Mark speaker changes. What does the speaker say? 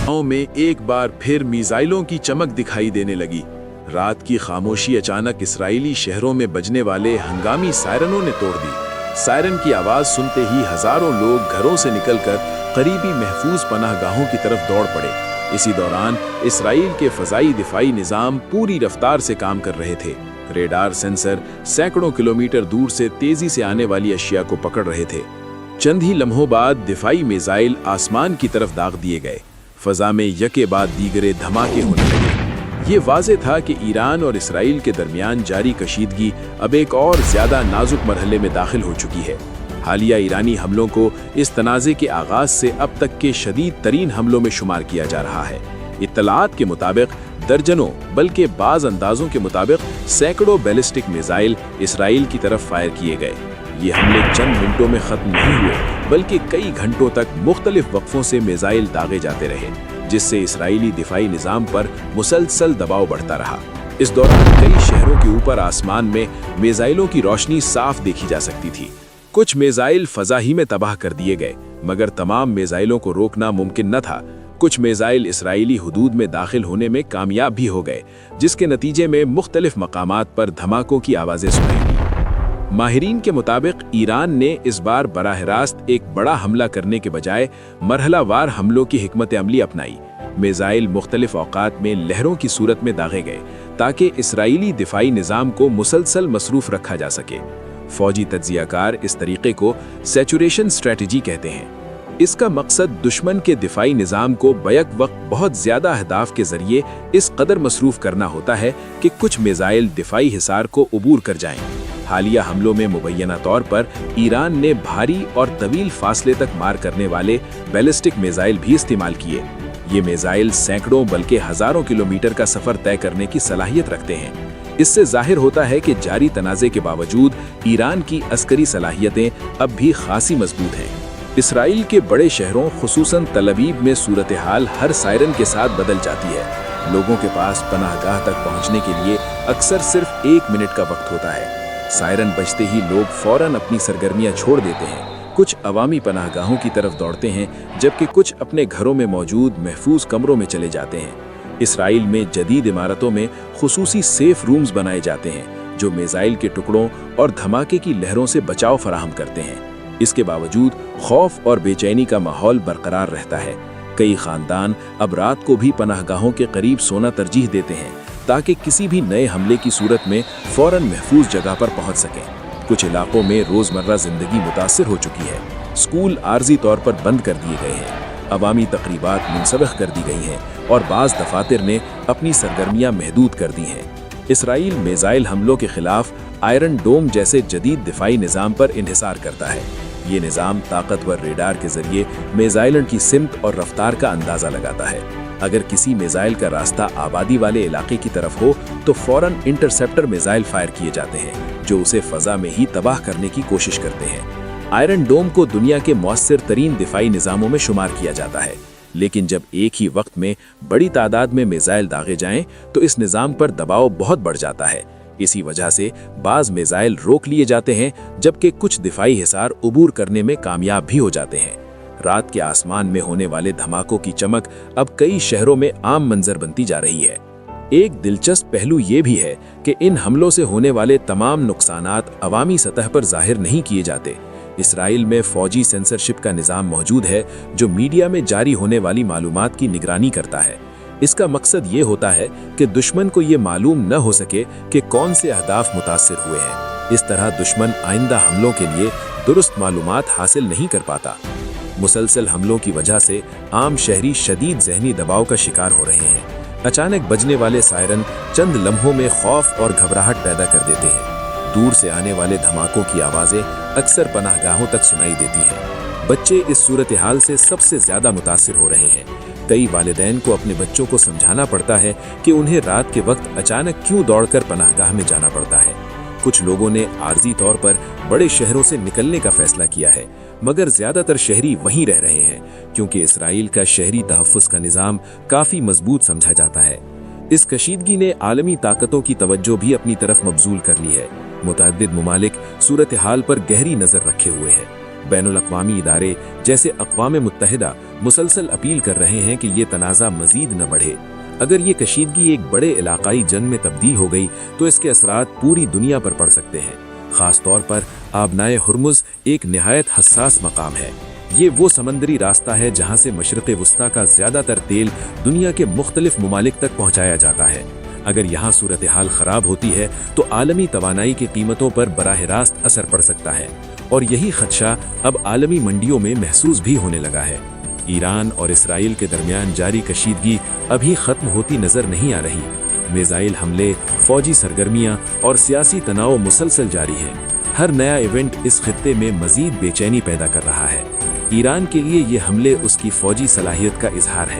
Speaker 1: गांव में एक बार फिर मिसाइलों की चमक दिखाई देने लगी। रात की खामोशी अचानक इसराइली शहरों में बजने वाले हंगामी सायरनों ने तोड़ दी। सायरन की आवाज सुनते ही हजारों लोग घरों से निकलकर करीबी महफूज पनाहगाहों की तरफ दौड़ पड़े। इसी दौरान इसराइल के फजाई दिफाई निज़ाम पूरी रफ्तार से काम कर रहे थे। रेडार सेंसर सैकड़ों किलोमीटर दूर से तेजी से आने वाली अशिया को पकड़ रहे थे। चंद ही लम्हों बाद दिफाई मिसाइल आसमान की तरफ दाग दिए गए। फजा में यके बाद दीगरे धमाके होने लगे। ये वाज़े था कि ईरान और इसराइल के दरमियान जारी कशीदगी अब एक और ज्यादा नाजुक मरहले में दाखिल हो चुकी है। हालिया ईरानी हमलों को इस तनाज़े के आगाज से अब तक के शदीद तरीन हमलों में शुमार किया जा रहा है। इत्तलात के मुताबिक दर्जनों बल्कि बाज़ अंदाजों के मुताबिक सैकड़ों बैलिस्टिक मिसाइल इसराइल की तरफ फायर किए गए। ये हमले चंद मिनटों में खत्म नहीं हुए बल्कि कई घंटों तक मुख्तलिफ वक्फों से मिसाइल दागे जाते रहे, जिससे इसराइली दिफाई निज़ाम पर मुसलसल दबाव बढ़ता रहा। इस दौरान कई शहरों के ऊपर आसमान में मिसाइलों की रोशनी साफ देखी जा सकती थी। कुछ मिसाइल फजा ही में तबाह कर दिए गए, मगर तमाम मिसाइलों को रोकना मुमकिन न था। कुछ मिसाइल इसराइली हुदूद में दाखिल होने में कामयाब भी हो गए, जिसके नतीजे में मुख्तलिफ मकामात पर धमाकों की आवाज़ें सुनाई दी। माहिरीन के मुताबिक ईरान ने इस बार बराह रास्त एक बड़ा हमला करने के बजाय मरहलावार हमलों की हिकमत अमली अपनाई। मिसाइल मुख्तलिफ औकात में लहरों की सूरत में दागे गए ताकि इसराइली दिफाई निज़ाम को मुसलसल मसरूफ रखा जा सके। फौजी तज्जियाकार इस तरीके को सैचुरेशन स्ट्रेटजी कहते हैं। इसका मकसद दुश्मन के दिफाई निज़ाम को बैक वक्त बहुत ज़्यादा अहदाफ के ज़रिए इस कदर मसरूफ करना होता है कि कुछ मिसाइल दिफाई हिसार को उबूर कर जाएं। हालिया हमलों में मुबैना तौर पर ईरान ने भारी और तवील फासले तक मार करने वाले बैलिस्टिक मिसाइल भी इस्तेमाल किए। ये मिसाइल सैकड़ों बल्कि हज़ारों किलोमीटर का सफ़र तय करने की सलाहियत रखते हैं। इससे जाहिर होता है कि जारी तनाज़े के बावजूद ईरान की अस्करी सलाहियतें अब भी खासी मजबूत हैं। इसराइल के बड़े शहरों खुसूसन तल अवीव में सूरत हाल हर सायरन के साथ बदल जाती है। लोगों के पास पनाहगाह तक पहुंचने के लिए अक्सर सिर्फ 1 मिनट का वक्त होता है। सायरन बजते ही लोग फौरन अपनी सरगर्मियां छोड़ देते हैं। कुछ अवामी पनाहगाहों की तरफ दौड़ते हैं, जबकि कुछ अपने घरों में मौजूद महफूज कमरों में चले जाते हैं। इसराइल में जदीद इमारतों में खुसूसी सेफ रूम्स बनाए जाते हैं जो मिसाइल के टुकड़ों और धमाके की लहरों से बचाव फराहम करते हैं। इसके बावजूद खौफ और बेचैनी का माहौल बरकरार रहता है। कई खानदान अब रात को भी पनाहगाहों के करीब सोना तरजीह देते हैं ताकि किसी भी नए हमले की सूरत में फौरन महफूज जगह पर पहुंच सकें। कुछ इलाकों में रोजमर्रा जिंदगी मुतासिर हो चुकी है। स्कूल आर्जी तौर पर बंद कर दिए गए हैं, अवामी तकरीबात मुनसबख कर दी गई हैं और बाज़ दफातर ने अपनी सरगर्मियां महदूद कर दी हैं। इसराइल मिसाइल हमलों के खिलाफ आयरन डोम जैसे जदीद दिफाई निज़ाम पर इन्हिसार करता है। ये निज़ाम ताकतवर रेडार के जरिए मिसाइलन की सिमत और रफ्तार का अंदाज़ा लगाता है। अगर किसी मिसाइल का रास्ता आबादी वाले इलाके की तरफ हो तो फौरन इंटरसेप्टर मिसाइल फायर किए जाते हैं जो उसे फजा में ही तबाह करने की कोशिश करते हैं। आयरन डोम को दुनिया के मौसर तरीन दिफाई निज़ामों में शुमार किया जाता है, लेकिन जब एक ही वक्त में बड़ी तादाद में मिसाइल दागे जाएं तो इस निज़ाम पर दबाव बहुत बढ़ जाता है। इसी वजह से बाज़ मिसाइल रोक लिए जाते हैं, जबकि कुछ दिफाई हिसार उबूर करने में कामयाब भी हो जाते हैं। रात के आसमान में होने वाले धमाकों की चमक अब कई शहरों में आम मंजर बनती जा रही है। एक दिलचस्प पहलू ये भी है कि इन हमलों से होने वाले तमाम नुकसानात अवामी सतह पर जाहिर नहीं किए जाते। इसराइल में फौजी सेंसरशिप का निज़ाम मौजूद है जो मीडिया में जारी होने वाली मालूमात की निगरानी करता है। इसका मकसद ये होता है कि दुश्मन को ये मालूम न हो सके कि कौन से अहदाफ मुतासिर हुए हैं। इस तरह दुश्मन आइंदा हमलों के लिए दुरुस्त मालूमात हासिल नहीं कर पाता। मुसलसल हमलों की वजह से आम शहरी शदीद ज़हनी दबाव का शिकार हो रहे हैं। अचानक बजने वाले सायरन चंद लम्हों में खौफ और घबराहट पैदा कर देते हैं। दूर से आने वाले धमाकों की आवाज़ें अक्सर पनाहगाहों तक सुनाई देती हैं। बच्चे इस सूरत हाल से सबसे ज़्यादा मुतासिर हो रहे हैं। कई वालिदैन को अपने बच्चों को समझाना पड़ता है कि उन्हें रात के वक्त अचानक क्यों दौड़कर पनाहगाह में जाना पड़ता है। कुछ लोगों ने आर्जी तौर पर बड़े शहरों से निकलने का फैसला किया है, मगर ज़्यादातर शहरी वहीं रह रहे हैं क्योंकि इसराइल का शहरी तहफ़्फ़ुज़ का निज़ाम काफ़ी मजबूत समझा जाता है। इस कशीदगी ने आलमी ताकतों की तवज्जो भी अपनी तरफ मबजूल कर ली है। मुतअद्दिद मुमालिक सूरत हाल पर गहरी नज़र रखे हुए हैं।
Speaker 2: بین الاقوامی ادارے جیسے اقوام متحدہ مسلسل اپیل کر رہے ہیں کہ یہ تنازع مزید نہ بڑھے۔ اگر یہ کشیدگی ایک بڑے علاقائی جنگ میں تبدیل ہو گئی تو اس کے اثرات پوری دنیا پر پڑ سکتے ہیں۔ خاص طور پر آبنائے ہرمز ایک نہایت حساس مقام ہے۔ یہ وہ سمندری راستہ ہے جہاں سے مشرق وسطیٰ کا زیادہ تر تیل دنیا کے مختلف ممالک تک پہنچایا جاتا ہے۔ اگر یہاں صورتحال خراب ہوتی ہے تو عالمی توانائی کی قیمتوں پر براہ راست اثر پڑ سکتا ہے، اور یہی خدشہ اب عالمی منڈیوں میں محسوس بھی ہونے لگا ہے۔ ایران اور اسرائیل کے درمیان جاری کشیدگی ابھی ختم ہوتی نظر نہیں آ رہی۔ میزائل حملے، فوجی سرگرمیاں اور سیاسی تناؤ مسلسل جاری ہیں۔ ہر نیا ایونٹ اس خطے میں مزید بے چینی پیدا کر رہا ہے۔ ایران کے لیے یہ حملے اس کی فوجی صلاحیت کا اظہار ہے۔